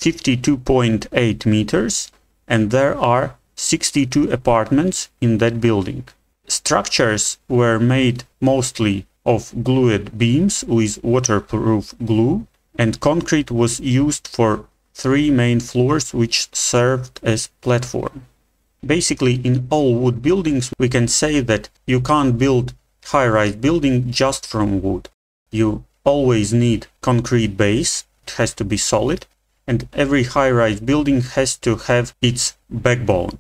52.8 meters, and there are 62 apartments in that building. Structures were made mostly of glued beams with waterproof glue, and concrete was used for 3 main floors which served as platform. Basically, in all wood buildings we can say that you can't build high-rise building just from wood. You always need concrete base, it has to be solid, and every high-rise building has to have its backbone.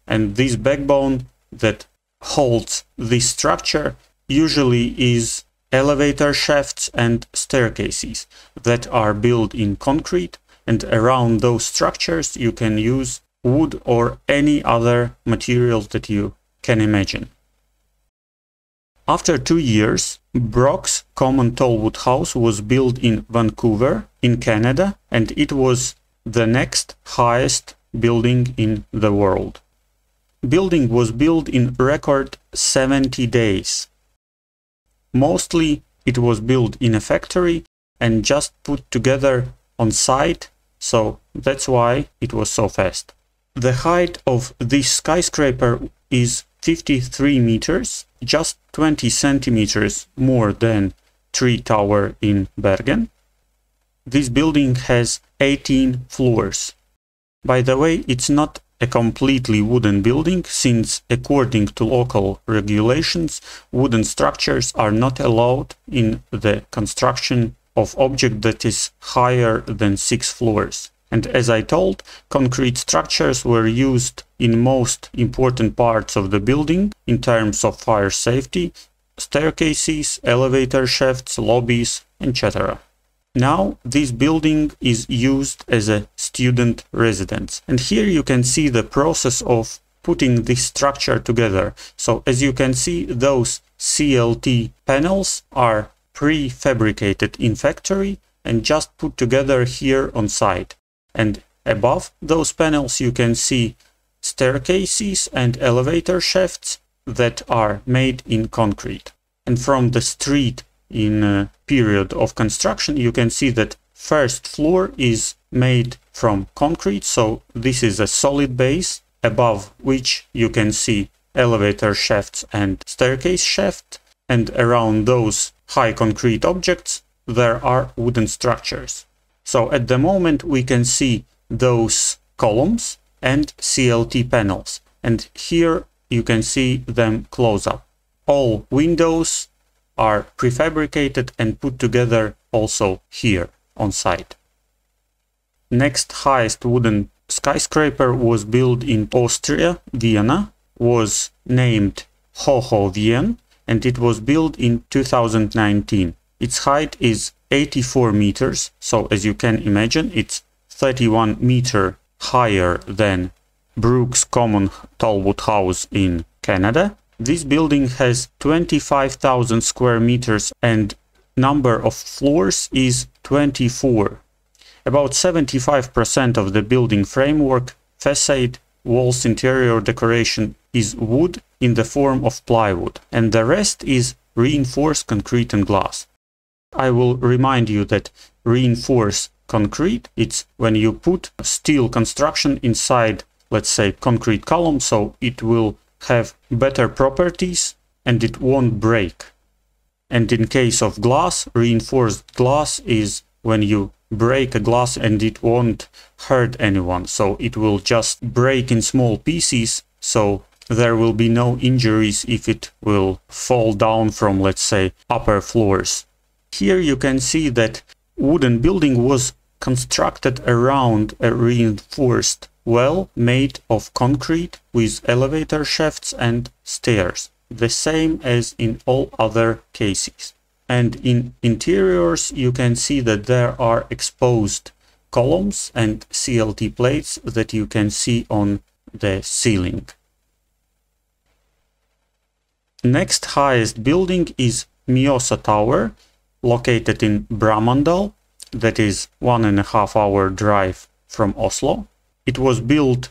And this backbone that holds this structure usually is elevator shafts and staircases that are built in concrete, and around those structures you can use wood or any other material that you can imagine. After 2 years, Brock's common tallwood house was built in Vancouver, in Canada, and it was the next highest building in the world. Building was built in record 70 days. Mostly it was built in a factory and just put together on site, so that's why it was so fast. The height of this skyscraper is 53 meters, just 20 centimeters more than Tree Tower in Bergen. This building has 18 floors. By the way, it's not a completely wooden building, since according to local regulations, wooden structures are not allowed in the construction of object that is higher than 6 floors. And as I told, concrete structures were used in most important parts of the building in terms of fire safety, staircases, elevator shafts, lobbies, etc. Now this building is used as a student residence. And here you can see the process of putting this structure together. So as you can see, those CLT panels are prefabricated in factory and just put together here on site. And above those panels you can see staircases and elevator shafts that are made in concrete. And from the street in a period of construction you can see that first floor is made from concrete, so this is a solid base above which you can see elevator shafts and staircase shaft, and around those high concrete objects there are wooden structures. So at the moment we can see those columns and CLT panels, and here you can see them close up. All windows are prefabricated and put together also here on site. Next highest wooden skyscraper was built in Austria, Vienna, was named Hochhaus, and it was built in 2019. Its height is 84 meters, so as you can imagine, it's 31 meters higher than Brooks Common Talbot House in Canada. This building has 25,000 square meters and number of floors is 24. About 75% of the building framework, facade, walls, interior decoration is wood in the form of plywood, and the rest is reinforced concrete and glass. I will remind you that reinforced concrete, it's when you put steel construction inside, let's say, concrete column, so it will have better properties and it won't break. And in case of glass, reinforced glass is when you break a glass and it won't hurt anyone, so it will just break in small pieces, so there will be no injuries if it will fall down from, let's say, upper floors. Here you can see that wooden building was constructed around a reinforced well made of concrete with elevator shafts and stairs, the same as in all other cases. And in interiors you can see that there are exposed columns and CLT plates that you can see on the ceiling. Next highest building is Mjøsa Tower, located in Brumunddal, that is 1.5 hour drive from Oslo. It was built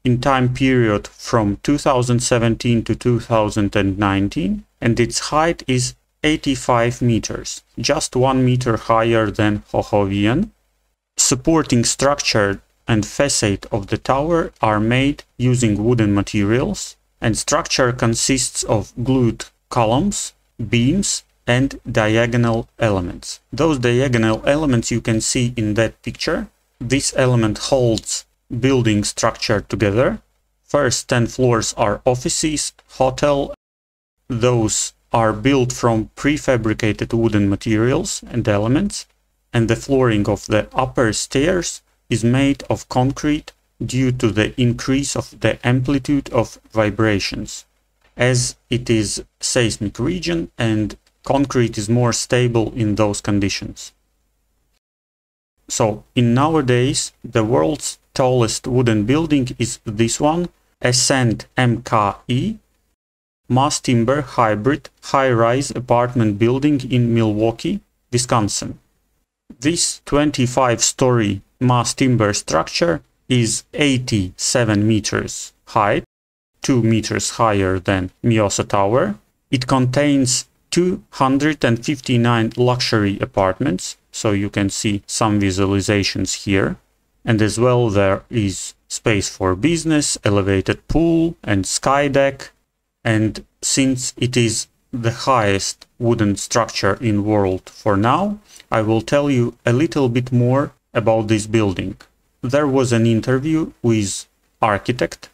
in time period from 2017 to 2019, and its height is 85 meters, just 1 meter higher than Hochhaus. Supporting structure and facade of the tower are made using wooden materials, and structure consists of glued columns, beams, and diagonal elements. Those diagonal elements you can see in that picture. This element holds building structure together. First 10 floors are offices, hotel. Those are built from prefabricated wooden materials and elements, and the flooring of the upper stairs is made of concrete due to the increase of the amplitude of vibrations, as it is seismic region and concrete is more stable in those conditions. So in nowadays the world's tallest wooden building is this one, Ascent MKE, mass timber hybrid high-rise apartment building in Milwaukee, Wisconsin. This 25-story mass timber structure is 87 meters high, 2 meters higher than Mjøsa Tower. It contains 259 luxury apartments, so you can see some visualizations here. And as well there is space for business, elevated pool and sky deck. And since it is the highest wooden structure in the world for now, I will tell you a little bit more about this building. There was an interview with architect.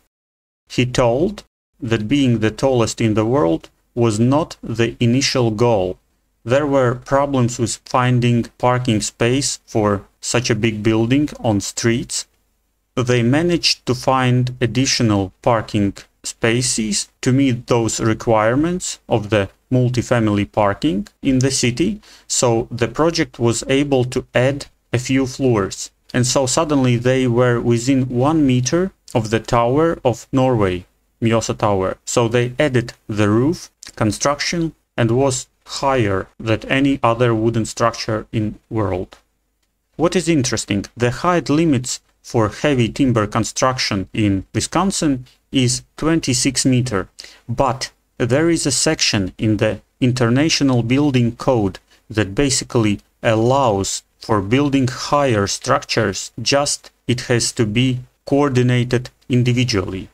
He told that being the tallest in the world was not the initial goal. There were problems with finding parking space for such a big building on streets. They managed to find additional parking spaces to meet those requirements of the multifamily parking in the city, so the project was able to add a few floors. And so suddenly they were within 1 meter of the Tower of Norway, Mjøsa Tower. So they added the roof construction and was higher than any other wooden structure in world. What is interesting, the height limits for heavy timber construction in Wisconsin is 26 meters, but there is a section in the International Building Code that basically allows for building higher structures, just it has to be coordinated individually.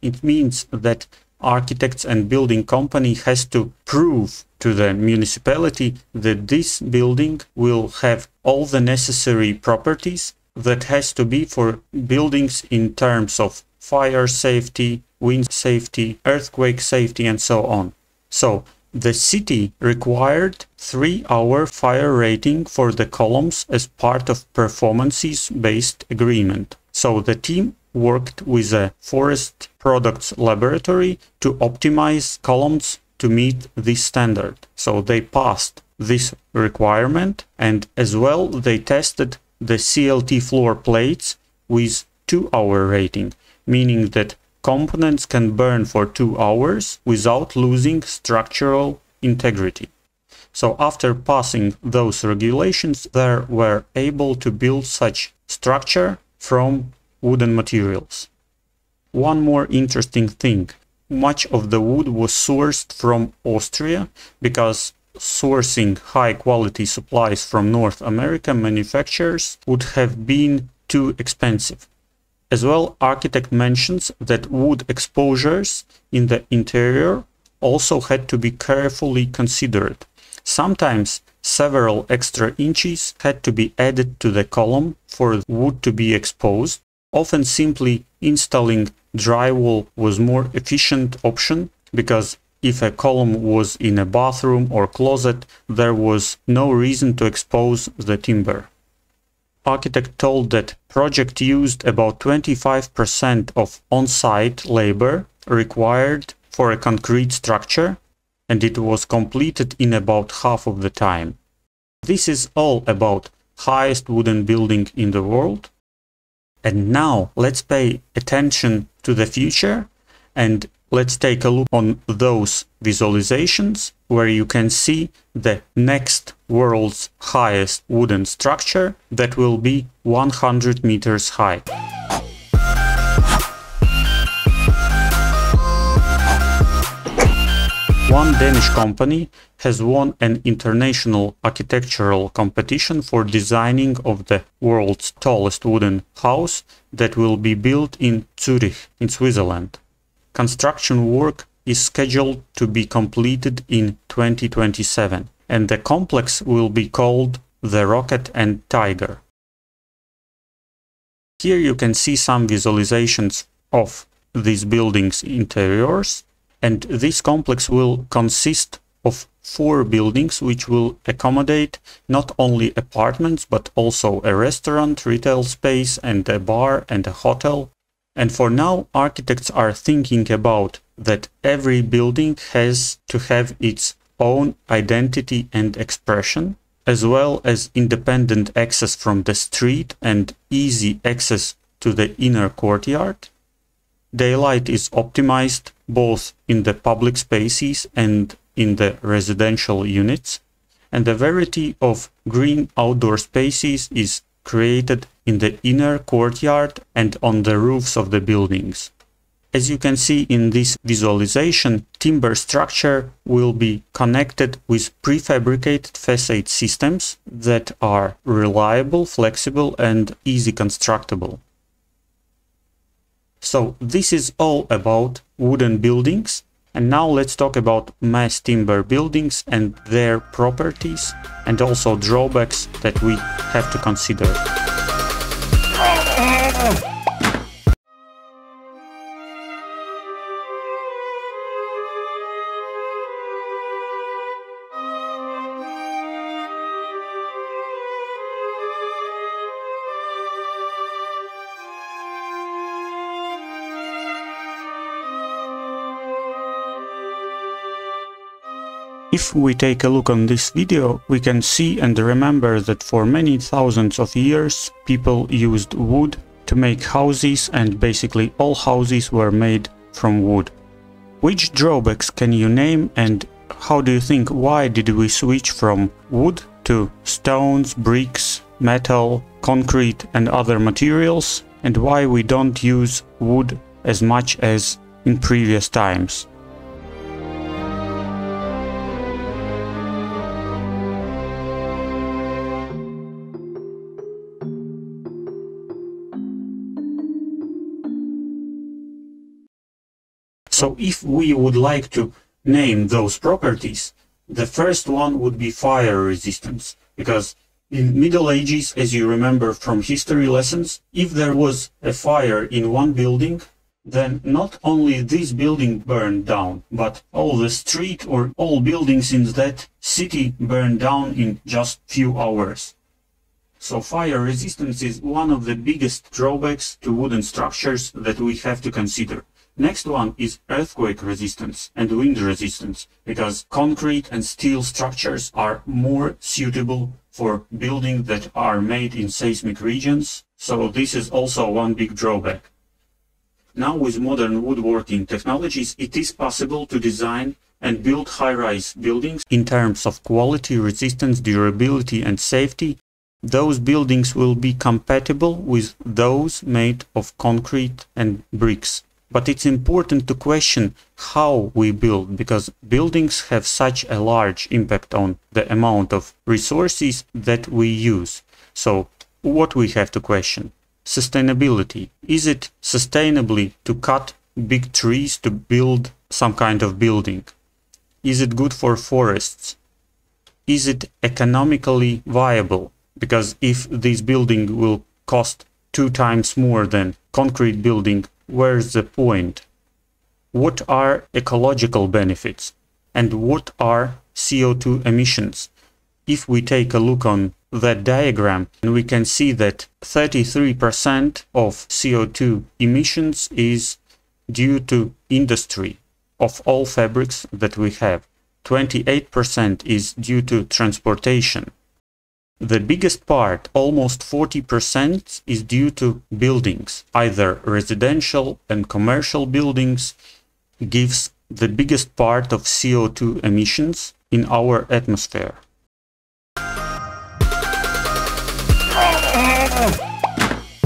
It means that architects and building company has to prove to the municipality that this building will have all the necessary properties that has to be for buildings in terms of fire safety, wind safety, earthquake safety, and so on. So the city required 3-hour fire rating for the columns as part of performances-based agreement. So the team worked with a forest products laboratory to optimize columns to meet this standard. So they passed this requirement, and as well they tested the CLT floor plates with 2-hour rating, meaning that components can burn for 2 hours without losing structural integrity. So after passing those regulations, they were able to build such structure from wooden materials. One more interesting thing, much of the wood was sourced from Austria because sourcing high quality supplies from North American manufacturers would have been too expensive. As well, architect mentions that wood exposures in the interior also had to be carefully considered. Sometimes several extra inches had to be added to the column for wood to be exposed. Often simply installing drywall was more efficient option, because if a column was in a bathroom or closet, there was no reason to expose the timber. Architect told that project used about 25% of on-site labor required for a concrete structure, and it was completed in about half of the time. This is all about highest wooden building in the world. And now let's pay attention to the future and let's take a look on those visualizations where you can see the next world's highest wooden structure that will be 100 meters high. One Danish company has won an international architectural competition for designing of the world's tallest wooden house that will be built in Zurich, in Switzerland. Construction work is scheduled to be completed in 2027, and the complex will be called the Rocket and Tiger. Here you can see some visualizations of these buildings' interiors. And this complex will consist of 4 buildings which will accommodate not only apartments but also a restaurant, retail space, and a bar and a hotel. And for now, architects are thinking about that every building has to have its own identity and expression, as well as independent access from the street and easy access to the inner courtyard. Daylight is optimized both in the public spaces and in the residential units, and a variety of green outdoor spaces is created in the inner courtyard and on the roofs of the buildings. As you can see in this visualization, timber structure will be connected with prefabricated facade systems that are reliable, flexible, and easy constructible. So this is all about wooden buildings, And now let's talk about mass timber buildings and their properties, and also drawbacks that we have to consider. If we take a look on this video, we can see and remember that for many thousands of years people used wood to make houses, and basically all houses were made from wood. Which drawbacks can you name, and how do you think, why did we switch from wood to stones, bricks, metal, concrete and other materials, and why we don't use wood as much as in previous times? So if we would like to name those properties, the first one would be fire resistance, because in Middle Ages, as you remember from history lessons, if there was a fire in one building, then not only this building burned down, but all the street or all buildings in that city burned down in just few hours. So fire resistance is one of the biggest drawbacks to wooden structures that we have to consider. Next one is earthquake resistance and wind resistance, because concrete and steel structures are more suitable for buildings that are made in seismic regions, so this is also one big drawback. Now with modern woodworking technologies, it is possible to design and build high-rise buildings in terms of quality, resistance, durability and safety. Those buildings will be compatible with those made of concrete and bricks. But it's important to question how we build, because buildings have such a large impact on the amount of resources that we use. So what we have to question? Sustainability. Is it sustainably to cut big trees to build some kind of building? Is it good for forests? Is it economically viable? Because if this building will cost 2 times more than concrete building, where's the point? What are ecological benefits? And what are CO2 emissions? If we take a look on that diagram, we can see that 33% of CO2 emissions is due to industry of all fabrics that we have. 28% is due to transportation. The biggest part, almost 40%, is due to buildings. Either residential and commercial buildings gives the biggest part of CO2 emissions in our atmosphere.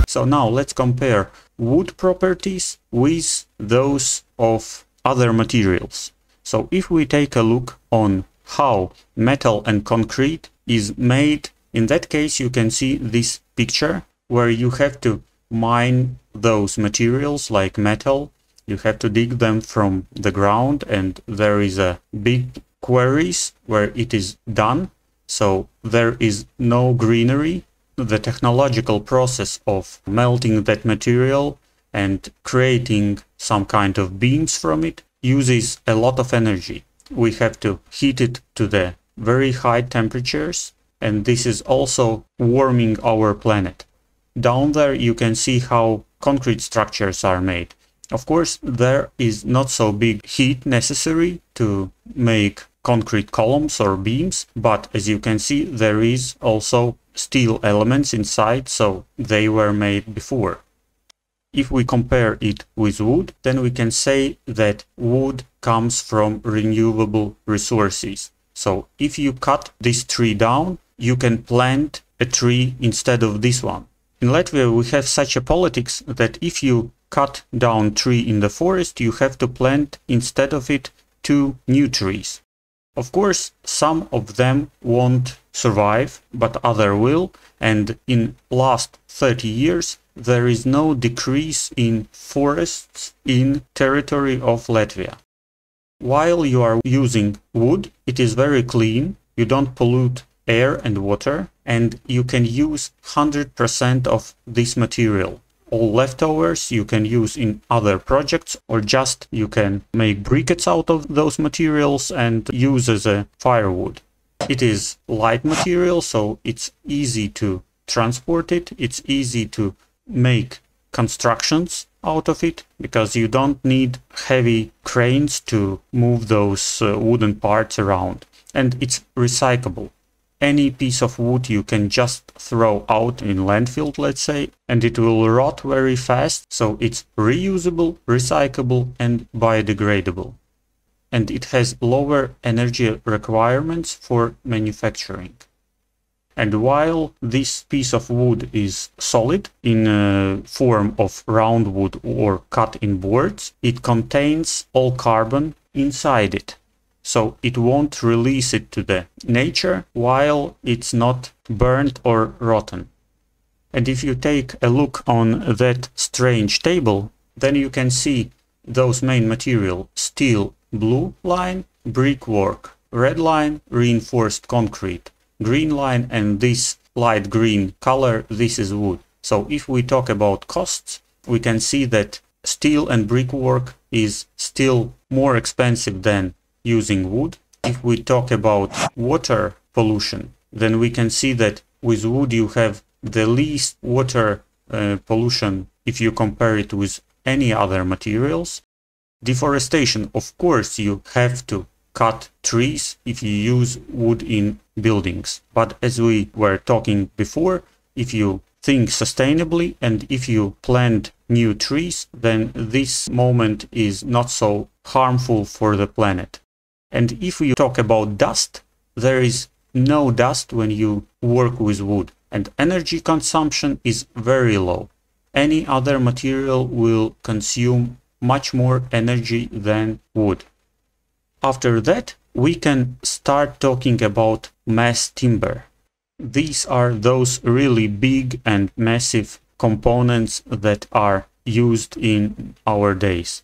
So now let's compare wood properties with those of other materials. So if we take a look on how metal and concrete is made, in that case you can see this picture where you have to mine those materials like metal. You have to dig them from the ground, and there is a big quarries where it is done. So there is no greenery. The technological process of melting that material and creating some kind of beams from it uses a lot of energy. We have to heat it to the very high temperatures, and this is also warming our planet. Down there you can see how concrete structures are made. Of course, there is not so big heat necessary to make concrete columns or beams, but as you can see, there is also steel elements inside, so they were made before. If we compare it with wood, then we can say that wood comes from renewable resources. So if you cut this tree down, you can plant a tree instead of this one. In Latvia we have such a politics that if you cut down tree in the forest, you have to plant instead of it 2 new trees. Of course, some of them won't survive, but other will, and in last 30 years there is no decrease in forests in territory of Latvia. While you are using wood, it is very clean, you don't pollute air and water, and you can use 100% of this material. All leftovers you can use in other projects, or just you can make briquettes out of those materials and use as a firewood. It is light material, so it's easy to transport it, it's easy to make constructions out of it, because you don't need heavy cranes to move those wooden parts around. And it's recyclable. Any piece of wood you can just throw out in landfill, let's say, and it will rot very fast, so it's reusable, recyclable and biodegradable. And it has lower energy requirements for manufacturing. And while this piece of wood is solid in form of round wood or cut in boards, it contains all carbon inside it. So it won't release it to the nature while it's not burnt or rotten. And if you take a look on that strange table, then you can see those main material: steel, blue line, brickwork, red line, reinforced concrete, green line, and this light green color, this is wood. So if we talk about costs, we can see that steel and brickwork is still more expensive than using wood. If we talk about water pollution, then we can see that with wood you have the least water pollution if you compare it with any other materials. Deforestation, of course, you have to cut trees if you use wood in buildings. But as we were talking before, if you think sustainably and if you plant new trees, then this moment is not so harmful for the planet. And if we talk about dust, there is no dust when you work with wood, and energy consumption is very low. Any other material will consume much more energy than wood. After that, we can start talking about mass timber. These are those really big and massive components that are used in our days.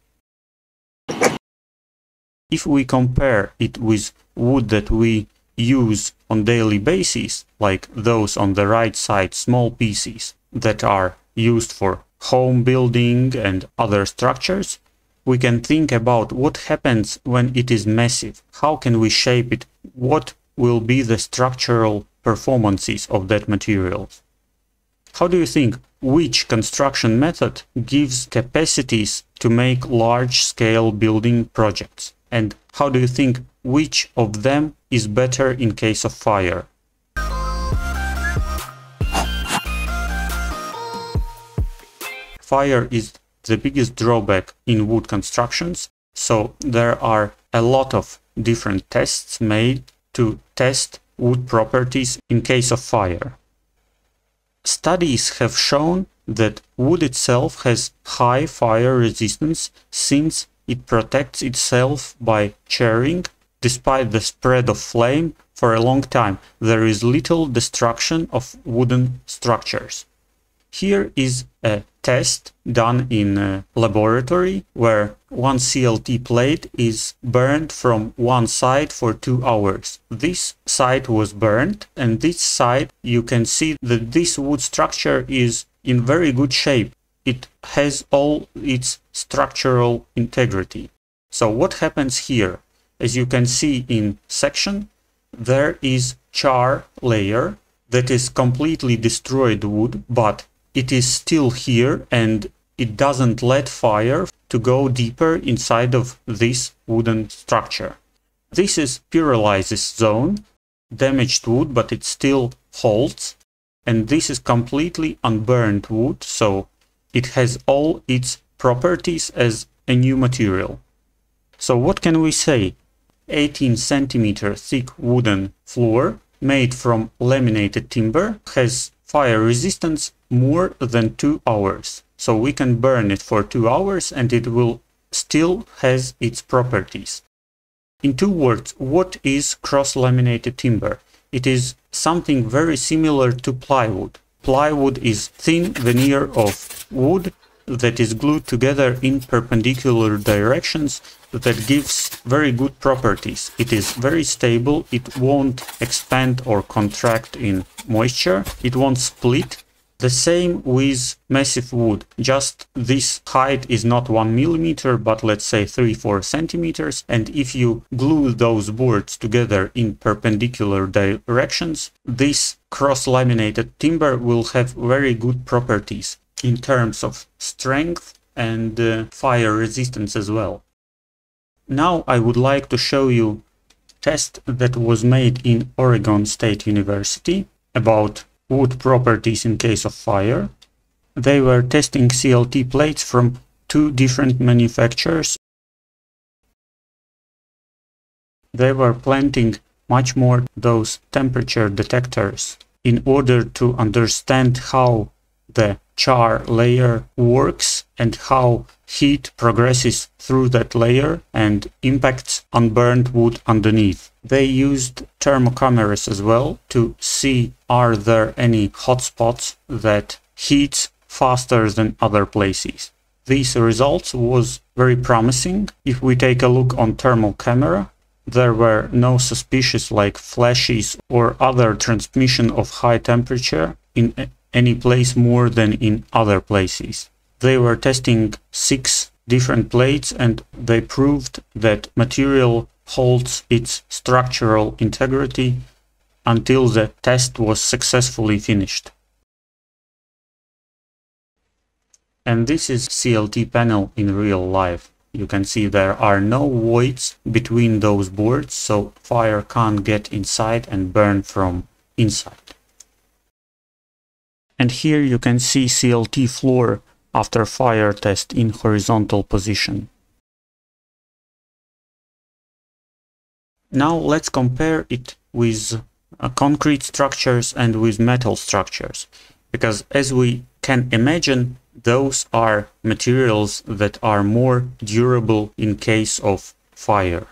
If we compare it with wood that we use on daily basis, like those on the right side, small pieces that are used for home building and other structures, we can think about what happens when it is massive. How can we shape it? What will be the structural performances of that material? How do you think which construction method gives capacities to make large-scale building projects? And how do you think which of them is better in case of fire? Fire is the biggest drawback in wood constructions, so there are a lot of different tests made to test wood properties in case of fire. Studies have shown that wood itself has high fire resistance since it protects itself by charring. Despite the spread of flame for a long time, there is little destruction of wooden structures. Here is a test done in a laboratory where one CLT plate is burned from one side for 2 hours. This side was burned, and this side you can see that this wood structure is in very good shape. It has all its structural integrity. So what happens here? As you can see in section, there is char layer that is completely destroyed wood, but it is still here and it doesn't let fire to go deeper inside of this wooden structure. This is pyrolysis zone, damaged wood, but it still holds. And this is completely unburned wood, so it has all its properties as a new material. So what can we say? 18 centimeter thick wooden floor made from laminated timber has fire resistance more than 2 hours. So we can burn it for 2 hours and it will still has its properties. In 2 words, what is cross-laminated timber? It is something very similar to plywood. Plywood is thin veneer of wood that is glued together in perpendicular directions that gives very good properties. It is very stable, it won't expand or contract in moisture, it won't split. The same with massive wood, just this height is not 1 millimeter, but let's say 3-4 centimeters, and if you glue those boards together in perpendicular directions, this cross-laminated timber will have very good properties in terms of strength and fire resistance as well. Now I would like to show you a test that was made in Oregon State University about wood properties in case of fire. They were testing CLT plates from 2 different manufacturers. They were planting much more those temperature detectors in order to understand how the char layer works and how heat progresses through that layer and impacts unburned wood underneath. They used thermocameras as well to see are there any hotspots that heats faster than other places. These results was very promising. If we take a look on thermal camera, there were no suspicious like flashes or other transmission of high temperature in any place more than in other places. They were testing 6 different plates and they proved that material holds its structural integrity until the test was successfully finished. And this is CLT panel in real life. You can see there are no voids between those boards, so fire can't get inside and burn from inside. And here you can see CLT floor after fire test in horizontal position. Now let's compare it with concrete structures and with metal structures, because as we can imagine, those are materials that are more durable in case of fire.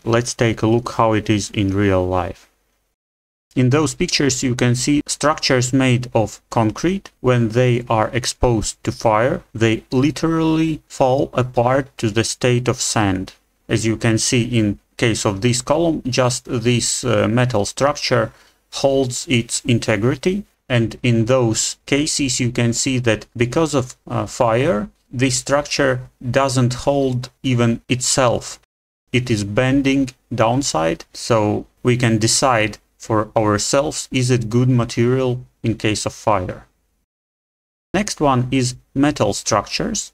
Let's take a look how it is in real life. In those pictures you can see structures made of concrete. When they are exposed to fire, they literally fall apart to the state of sand. As you can see in case of this column, just this metal structure holds its integrity. And in those cases you can see that because of fire, this structure doesn't hold even itself. It is bending downside, so we can decide for ourselves, is it good material in case of fire? Next one is metal structures.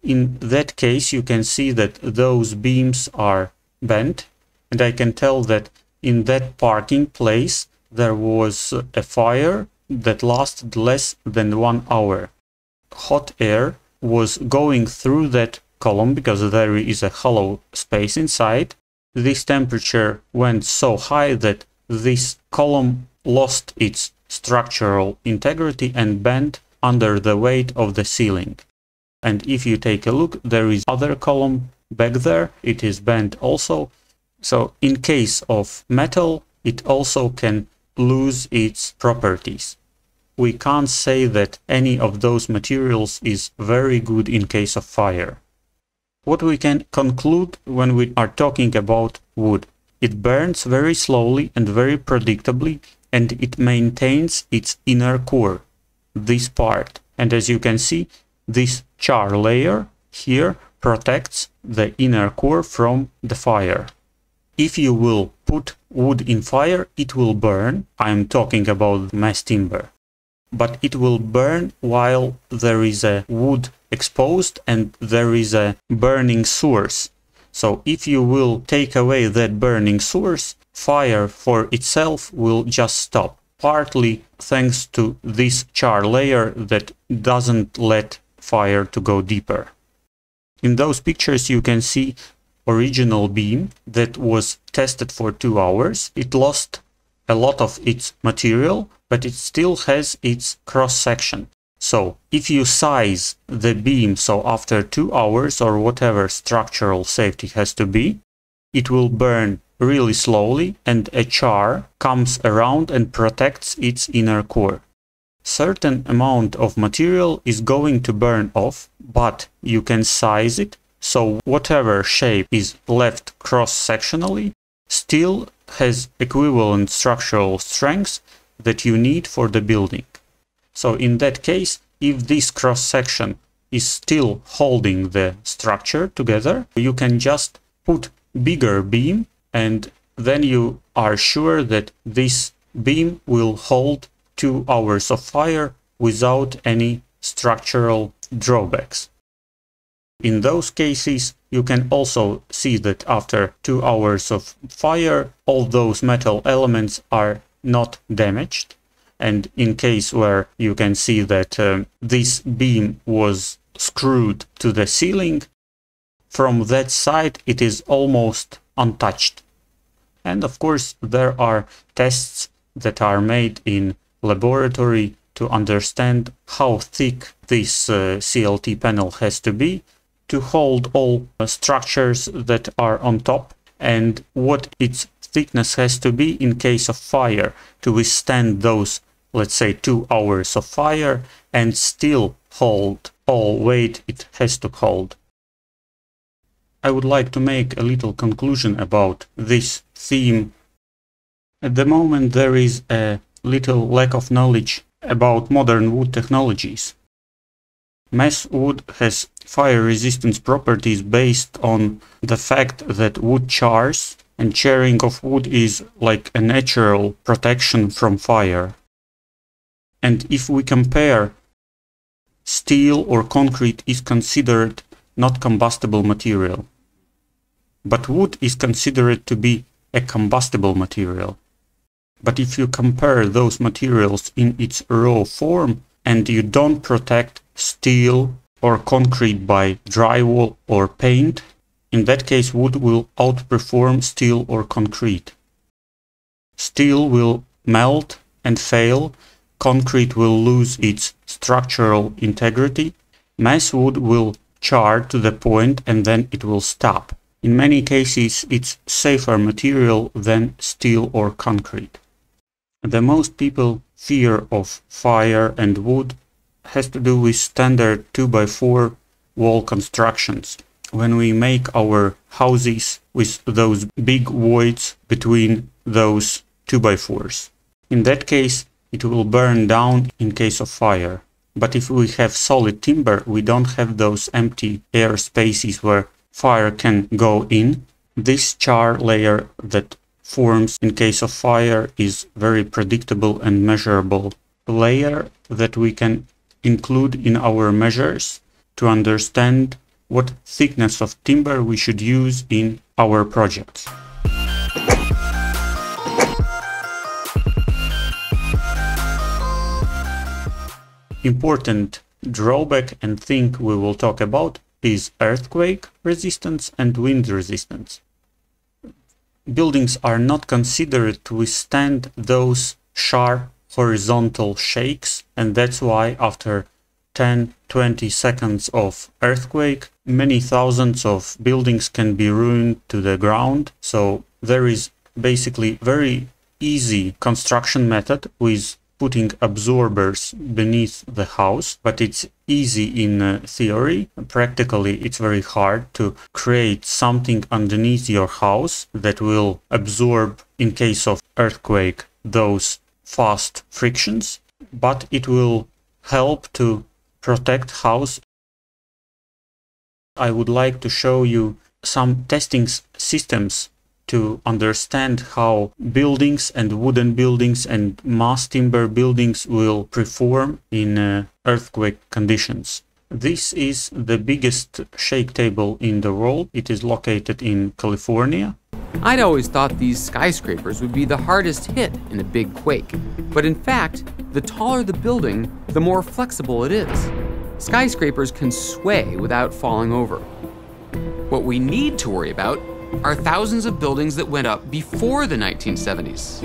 In that case you can see that those beams are bent, and I can tell that in that parking place there was a fire that lasted less than 1 hour. Hot air was going through that column because there is a hollow space inside. This temperature went so high that this column lost its structural integrity and bent under the weight of the ceiling. And if you take a look, there is other column back there, it is bent also. So in case of metal, it also can lose its properties. We can't say that any of those materials is very good in case of fire. What we can conclude when we are talking about wood: it burns very slowly and very predictably, and it maintains its inner core, this part. And as you can see, this char layer here protects the inner core from the fire. If you will put wood in fire, it will burn. I'm talking about mass timber. But it will burn while there is a wood exposed and there is a burning source. So if you will take away that burning source, fire for itself will just stop, partly thanks to this char layer that doesn't let fire to go deeper. In those pictures you can see original beam that was tested for 2 hours. It lost a lot of its material, but it still has its cross-section. So if you size the beam, so after 2 hours or whatever structural safety has to be, it will burn really slowly and a char comes around and protects its inner core. Certain amount of material is going to burn off, but you can size it so whatever shape is left cross-sectionally still has equivalent structural strengths that you need for the building. So in that case, if this cross-section is still holding the structure together, you can just put bigger beam, and then you are sure that this beam will hold 2 hours of fire without any structural drawbacks. In those cases, you can also see that after 2 hours of fire, all those metal elements are not damaged. And in case where you can see that this beam was screwed to the ceiling, from that side it is almost untouched. And of course there are tests that are made in laboratory to understand how thick this CLT panel has to be to hold all structures that are on top, and what its thickness has to be in case of fire to withstand those, let's say, 2 hours of fire and still hold all weight it has to hold. I would like to make a little conclusion about this theme. At the moment there is a little lack of knowledge about modern wood technologies. Mass wood has fire resistance properties based on the fact that wood chars, and charring of wood is like a natural protection from fire. And if we compare, steel or concrete is considered not combustible material, but wood is considered to be a combustible material. But if you compare those materials in its raw form and you don't protect steel or concrete by drywall or paint, in that case wood will outperform steel or concrete. Steel will melt and fail, concrete will lose its structural integrity, mass wood will char to the point and then it will stop. In many cases it's safer material than steel or concrete. The most people fear of fire and wood has to do with standard 2x4 wall constructions. When we make our houses with those big voids between those 2x4s. In that case, it will burn down in case of fire. But if we have solid timber, we don't have those empty air spaces where fire can go in. This char layer that forms in case of fire is very predictable and measurable layer that we can include in our measures to understand what thickness of timber we should use in our projects. Important drawback and thing we will talk about is earthquake resistance and wind resistance. Buildings are not considered to withstand those sharp horizontal shakes, and that's why after 10-20 seconds of earthquake, many thousands of buildings can be ruined to the ground. So there is basically very easy construction method with putting absorbers beneath the house, but it's easy in theory. Practically, it's very hard to create something underneath your house that will absorb, in case of earthquake, those fast frictions, but it will help to protect house. I would like to show you some testing systems to understand how buildings and wooden buildings and mass timber buildings will perform in earthquake conditions. This is the biggest shake table in the world. It is located in California. I'd always thought these skyscrapers would be the hardest hit in a big quake, but in fact, the taller the building, the more flexible it is. Skyscrapers can sway without falling over. What we need to worry about are thousands of buildings that went up before the 1970s.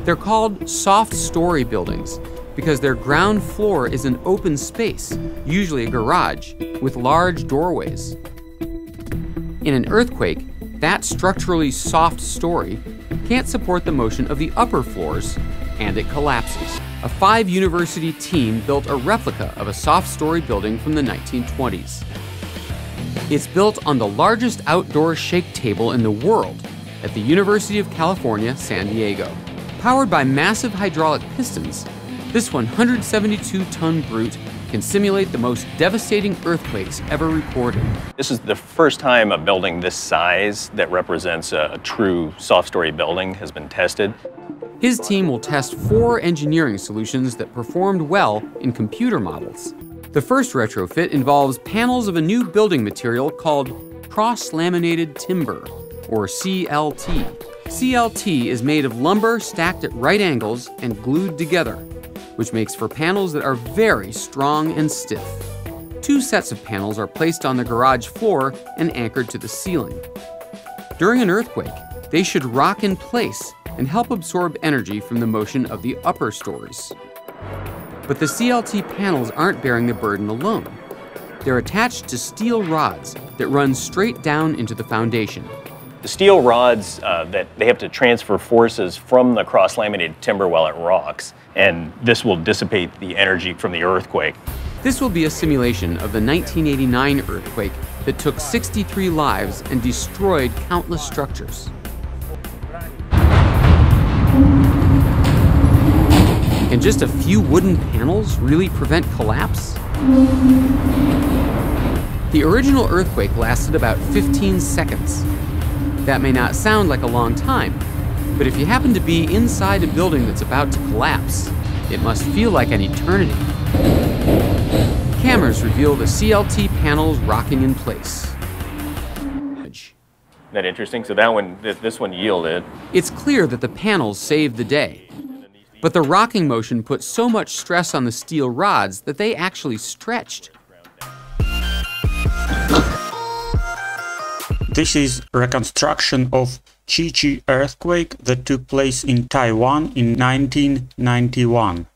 They're called soft-story buildings because their ground floor is an open space, usually a garage, with large doorways. In an earthquake, that structurally soft story can't support the motion of the upper floors, and it collapses. a 5-university team built a replica of a soft-story building from the 1920s. It's built on the largest outdoor shake table in the world at the University of California, San Diego. Powered by massive hydraulic pistons, this 172-ton brute can simulate the most devastating earthquakes ever recorded. This is the first time a building this size that represents a true soft-story building has been tested. His team will test 4 engineering solutions that performed well in computer models. The first retrofit involves panels of a new building material called cross-laminated timber, or CLT. CLT is made of lumber stacked at right angles and glued together, which makes for panels that are very strong and stiff. 2 sets of panels are placed on the garage floor and anchored to the ceiling. During an earthquake, they should rock in place and help absorb energy from the motion of the upper stories. But the CLT panels aren't bearing the burden alone. They're attached to steel rods that run straight down into the foundation. The steel rods, that they have to transfer forces from the cross-laminated timber while it rocks, and this will dissipate the energy from the earthquake. This will be a simulation of the 1989 earthquake that took 63 lives and destroyed countless structures. Can just a few wooden panels really prevent collapse? The original earthquake lasted about 15 seconds. That may not sound like a long time, but if you happen to be inside a building that's about to collapse, it must feel like an eternity. Cameras reveal the CLT panels rocking in place. Isn't that interesting? So that one, this one yielded. It's clear that the panels saved the day, but the rocking motion put so much stress on the steel rods that they actually stretched. This is reconstruction of Chi earthquake that took place in Taiwan in 1991.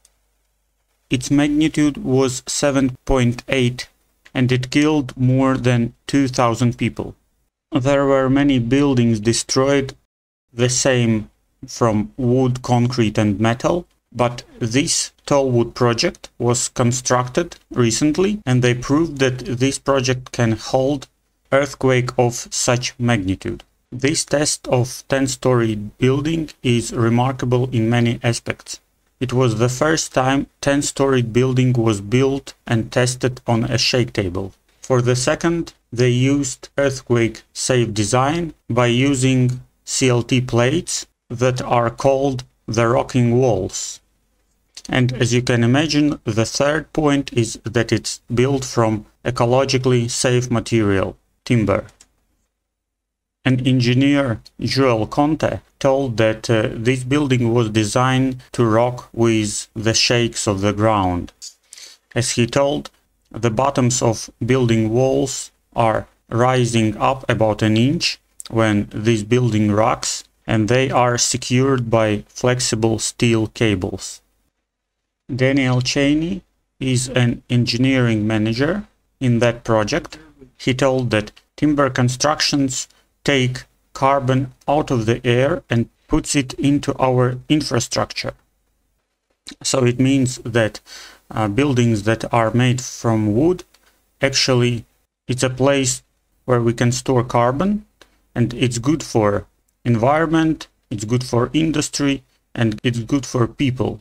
Its magnitude was 7.8 and it killed more than 2,000 people. There were many buildings destroyed, the same from wood, concrete and metal, but this tall wood project was constructed recently and they proved that this project can hold earthquake of such magnitude. This test of 10-story building is remarkable in many aspects. It was the first time 10-story building was built and tested on a shake table. For the second, they used earthquake-safe design by using CLT plates that are called the rocking walls. And as you can imagine, the third point is that it's built from ecologically safe material, timber. An engineer, Joel Conte, told that this building was designed to rock with the shakes of the ground. As he told, the bottoms of building walls are rising up about an inch when this building rocks, and they are secured by flexible steel cables. Daniel Cheney is an engineering manager in that project. He told that timber constructions take carbon out of the air and puts it into our infrastructure. So it means that buildings that are made from wood, actually it's a place where we can store carbon, and it's good for environment, it's good for industry, and it's good for people.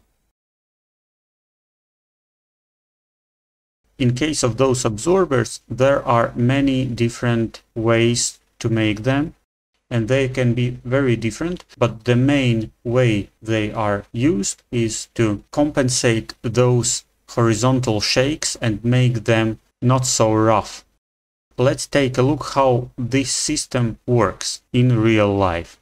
In case of those absorbers, there are many different ways to make them, and they can be very different, but the main way they are used is to compensate those horizontal shakes and make them not so rough. Let's take a look how this system works in real life.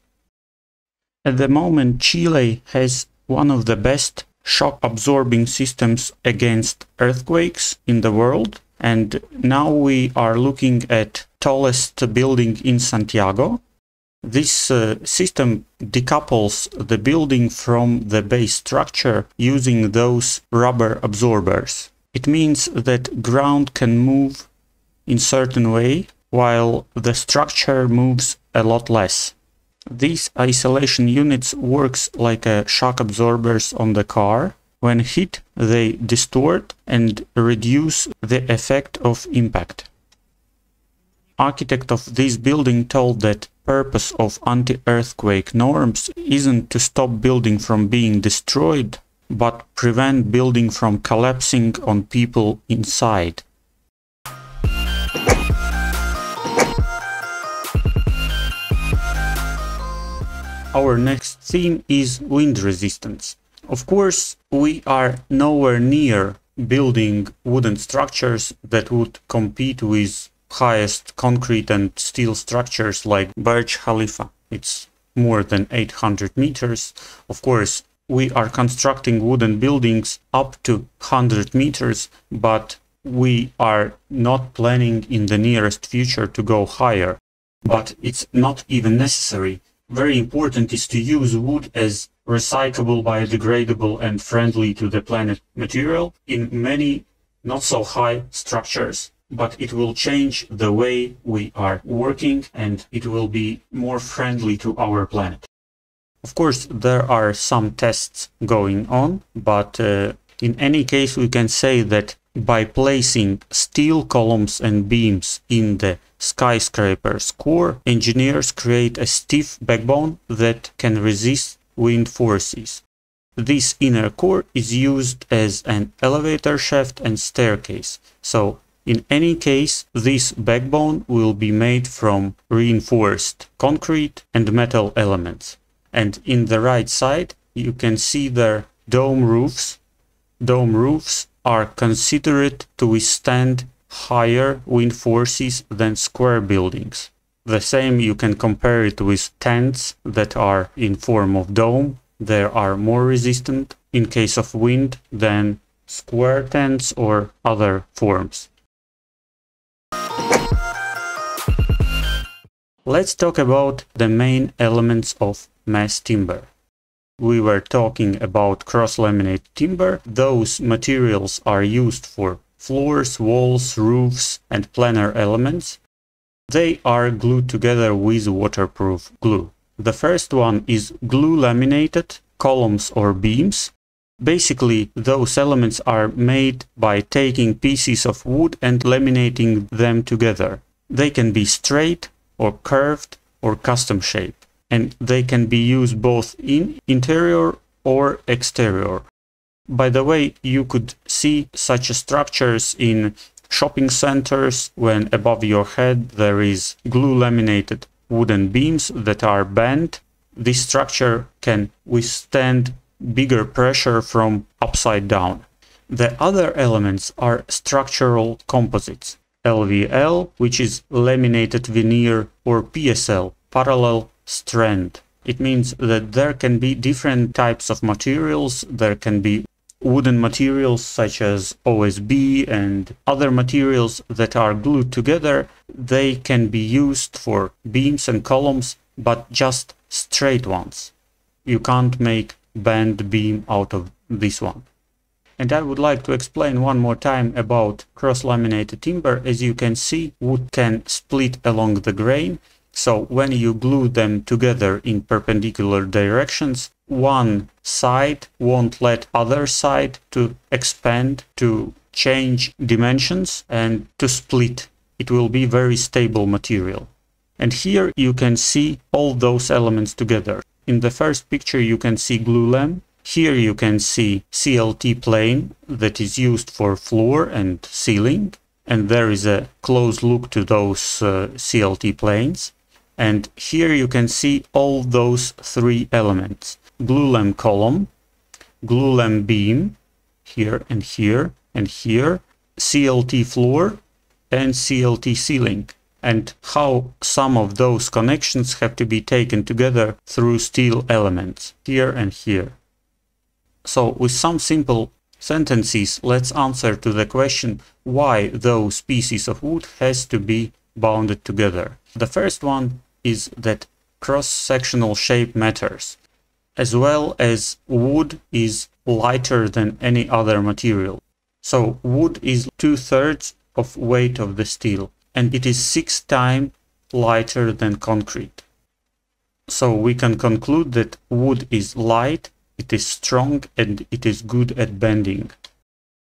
At the moment, Chile has one of the best shock absorbing systems against earthquakes in the world, and now we are looking at tallest building in Santiago. This system decouples the building from the base structure using those rubber absorbers. It means that ground can move in certain way while the structure moves a lot less. These isolation units works like shock absorbers on the car. When hit, they distort and reduce the effect of impact. Architect of this building told that purpose of anti-earthquake norms isn't to stop building from being destroyed, but prevent building from collapsing on people inside. Our next theme is wind resistance. Of course, we are nowhere near building wooden structures that would compete with highest concrete and steel structures like Burj Khalifa. It's more than 800 meters. Of course, we are constructing wooden buildings up to 100 meters, but we are not planning in the nearest future to go higher. But it's not even necessary. Very important is to use wood as recyclable, biodegradable and friendly to the planet material in many not so high structures. But it will change the way we are working and it will be more friendly to our planet. Of course, there are some tests going on, but in any case we can say that by placing steel columns and beams in the skyscraper's core, engineers create a stiff backbone that can resist wind forces. This inner core is used as an elevator shaft and staircase. So in any case, this backbone will be made from reinforced concrete and metal elements. And in the right side, you can see their dome roofs. Dome roofs are considered to withstand higher wind forces than square buildings. The same you can compare it with tents that are in form of dome. They are more resistant in case of wind than square tents or other forms. Let's talk about the main elements of mass timber. We were talking about cross-laminated timber. Those materials are used for floors, walls, roofs, and planar elements. They are glued together with waterproof glue. The first one is glue-laminated columns or beams. Basically, those elements are made by taking pieces of wood and laminating them together. They can be straight or curved or custom shaped, and they can be used both in interior or exterior. By the way, you could see such structures in shopping centers when above your head there is glue-laminated wooden beams that are bent. This structure can withstand bigger pressure from upside down. The other elements are structural composites. LVL, which is laminated veneer, or PSL, parallel strand. It means that there can be different types of materials. There can be wooden materials such as OSB and other materials that are glued together. They can be used for beams and columns, but just straight ones. You can't make bent beam out of this one. And I would like to explain one more time about cross-laminated timber. As you can see, wood can split along the grain. So when you glue them together in perpendicular directions, one side won't let other side to expand, to change dimensions and to split. It will be very stable material. And here you can see all those elements together. In the first picture you can see Glulam. Here you can see CLT plane that is used for floor and ceiling. And there is a close look to those CLT planes. And here you can see all those three elements. Glulam column, Glulam beam, here and here and here, CLT floor and CLT ceiling. And how some of those connections have to be taken together through steel elements, here and here. So with some simple sentences, let's answer to the question why those pieces of wood has to be bounded together. The first one is that cross-sectional shape matters, as well as wood is lighter than any other material. So wood is 2/3 of weight of the steel, and it is 6 times lighter than concrete. So we can conclude that wood is light, it is strong and it is good at bending.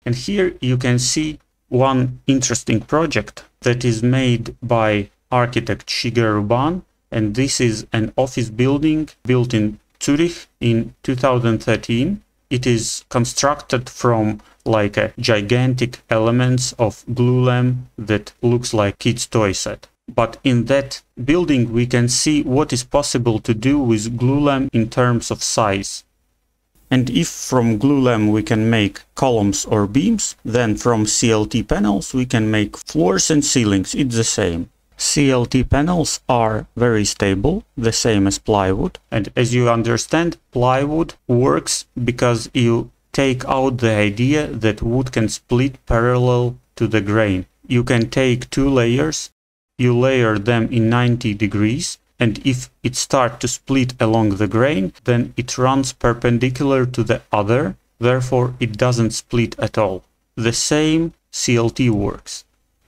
And here you can see one interesting project that is made by architect Shigeru Ban, and this is an office building built in Zurich in 2013. It is constructed from like a gigantic elements of Glulam that looks like kids' toy set. But in that building we can see what is possible to do with Glulam in terms of size. And if from Glulam we can make columns or beams, then from CLT panels we can make floors and ceilings. It's the same. CLT panels are very stable, the same as plywood. And as you understand, plywood works because you take out the idea that wood can split parallel to the grain. You can take two layers, you layer them in 90 degrees, and if it starts to split along the grain, then it runs perpendicular to the other, therefore it doesn't split at all. The same CLT works.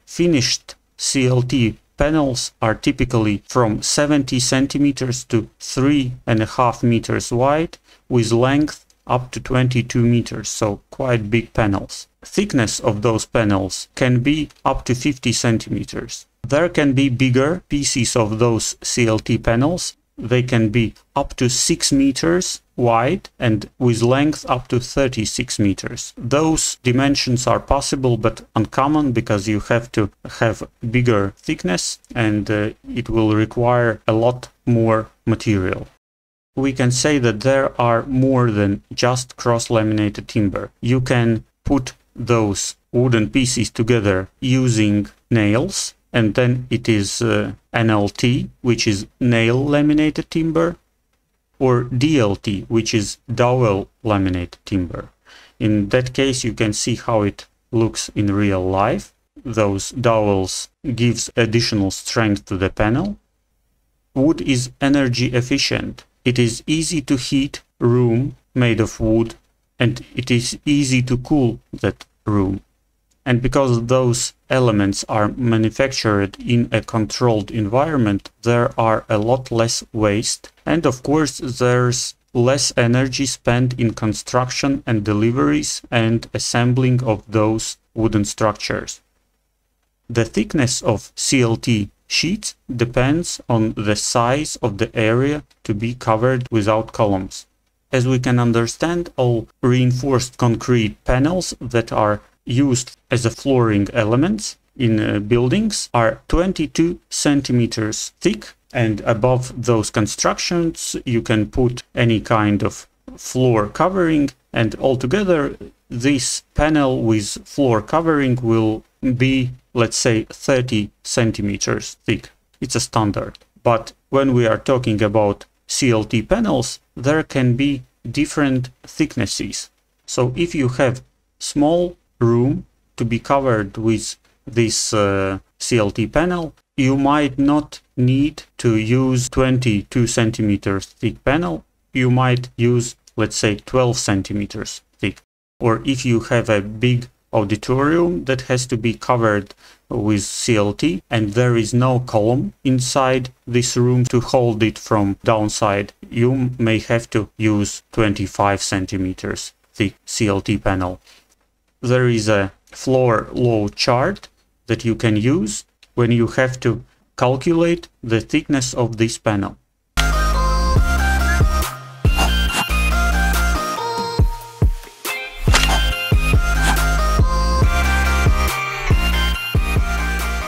Finished CLT panels are typically from 70 centimeters to 3.5 meters wide, with length up to 22 meters, so quite big panels. Thickness of those panels can be up to 50 centimeters. There can be bigger pieces of those CLT panels. They can be up to 6 meters wide and with length up to 36 meters. Those dimensions are possible but uncommon because you have to have bigger thickness and it will require a lot more material. We can say that there are more than just cross-laminated timber. You can put those wooden pieces together using nails, and then it is NLT, which is nail laminated timber, or DLT, which is dowel laminated timber. In that case, you can see how it looks in real life. Those dowels gives additional strength to the panel. Wood is energy efficient. It is easy to heat room made of wood, and it is easy to cool that room. And because those elements are manufactured in a controlled environment, there are a lot less waste. And of course, there's less energy spent in construction and deliveries and assembling of those wooden structures. The thickness of CLT sheets depends on the size of the area to be covered without columns. As we can understand, all reinforced concrete panels that are used as a flooring elements in buildings are 22 centimeters thick, and above those constructions you can put any kind of floor covering, and altogether this panel with floor covering will be, let's say, 30 centimeters thick. It's a standard. But when we are talking about CLT panels, there can be different thicknesses. So if you have small room to be covered with this CLT panel, you might not need to use 22 centimeters thick panel. You might use, let's say, 12 centimeters thick. Or if you have a big auditorium that has to be covered with CLT and there is no column inside this room to hold it from downside, you may have to use 25 centimeters thick CLT panel. There is a floor load chart that you can use when you have to calculate the thickness of this panel.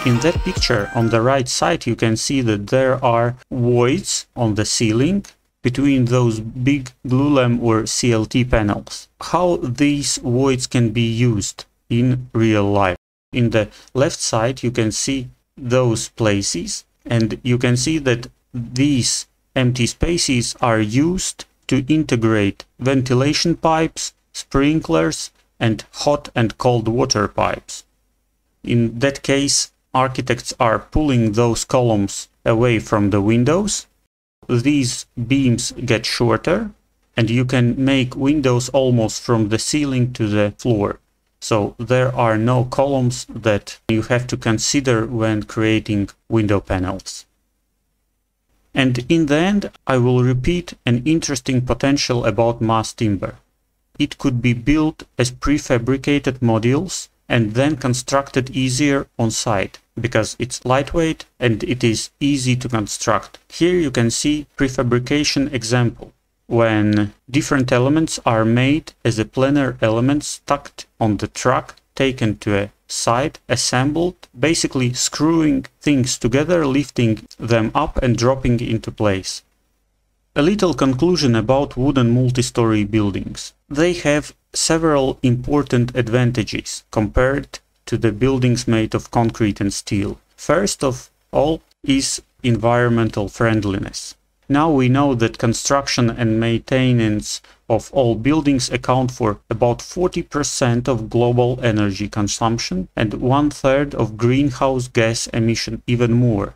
In that picture on the right side you can see that there are voids on the ceiling between those big Glulam or CLT panels. How these voids can be used in real life. In the left side you can see those places, and you can see that these empty spaces are used to integrate ventilation pipes, sprinklers, and hot and cold water pipes. In that case, architects are pulling those columns away from the windows. These beams get shorter, and you can make windows almost from the ceiling to the floor. So there are no columns that you have to consider when creating window panels. And in the end, I will repeat an interesting potential about mass timber. It could be built as prefabricated modules and then constructed easier on site, because it's lightweight and it is easy to construct. Here you can see prefabrication example, when different elements are made as a planar element stacked on the truck, taken to a site, assembled, basically screwing things together, lifting them up and dropping into place. A little conclusion about wooden multi-story buildings. They have several important advantages compared to the buildings made of concrete and steel. First of all is environmental friendliness. Now we know that construction and maintenance of all buildings account for about 40% of global energy consumption and 1/3 of greenhouse gas emission, even more.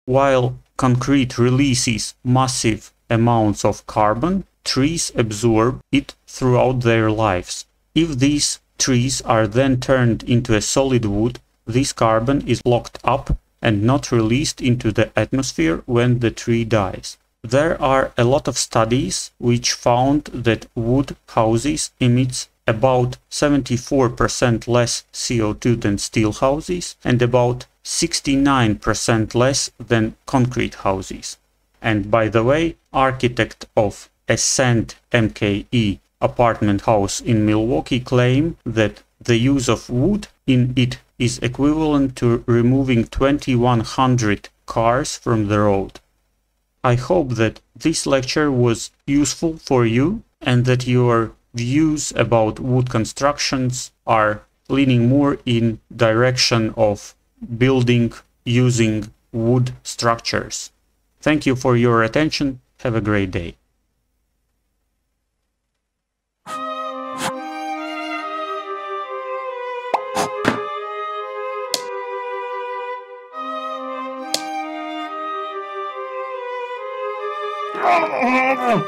While concrete releases massive amounts of carbon, trees absorb it throughout their lives. If these trees are then turned into a solid wood, this carbon is locked up and not released into the atmosphere when the tree dies. There are a lot of studies which found that wood houses emit about 74% less CO2 than steel houses and about 69% less than concrete houses. And by the way, architect of Ascent MKE apartment house in Milwaukee claim that the use of wood in it is equivalent to removing 2,100 cars from the road. I hope that this lecture was useful for you and that your views about wood constructions are leaning more in direction of building using wood structures. Thank you for your attention. Have a great day. Oh,